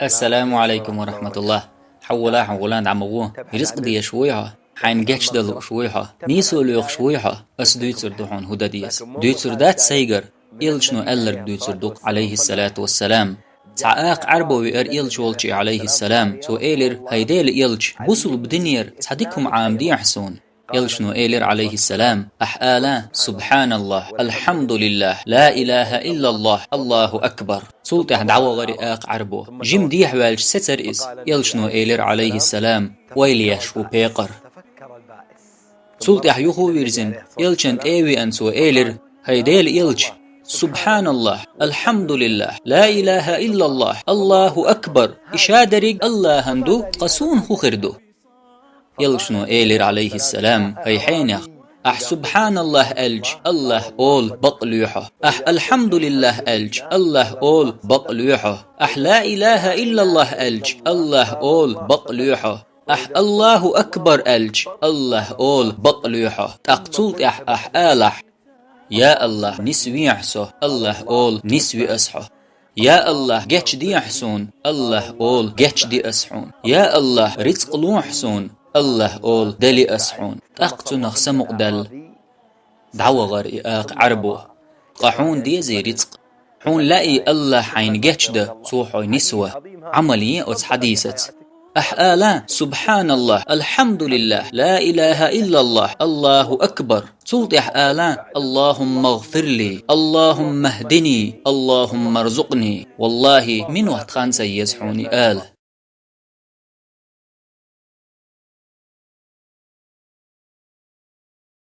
السلام عليكم ورحمة الله. حولان عموه رزق دي شويها حين جاتش دلو شويها نيسو ليوخ شويها أس دويتر دوحون هدا ديس دويتر دات سيجر إلشنو ألر دويتر دوق عليه الصلاة والسلام تعاق عربو وير إلش والشي عليه السلام تو إيلر هيديل إلش بوصل بدنير تصديقهم عام دي حسون يلشنو إيلر عليه السلام أحآلا سبحان الله الحمد لله لا إله إلا الله الله أكبر سلطة دعوة غريق عربو جيم ديح والش ستر إس يلشنو إيلر عليه السلام ويليش وبيقر سلطة يخو ويرزن يلشن إيوي أنسو إيلر هيديل إلش سبحان الله الحمد لله لا إله إلا الله الله أكبر إشادرق الله هندو قصون خردو يلشنو إيلر عليه السلام هي حينه سبحان الله ألج الله أول بقليحه الحمد لله ألج الله أول بقليحه لا إله إلا الله ألج الله أول بقليحه الله أكبر ألج الله أول بقليحه تقتلت آلح يا الله نسوي يحسو الله أول نسوي أسحو يا الله جتش دي يحسون الله أول جتش دي أسحون يا الله رزق لو حسون الله أول دلي أسحون تقتو نخسم قدل دعوة غريق عربو قحون دي زي رزق حون لاقي الله حين جتش ده صوحو نسوة عملية أتس حديثة آلا سبحان الله الحمد لله لا إله إلا الله الله أكبر سلطة آلا اللهم اغفر لي اللهم اهدني اللهم ارزقني والله من وقت خان سيزحوني آل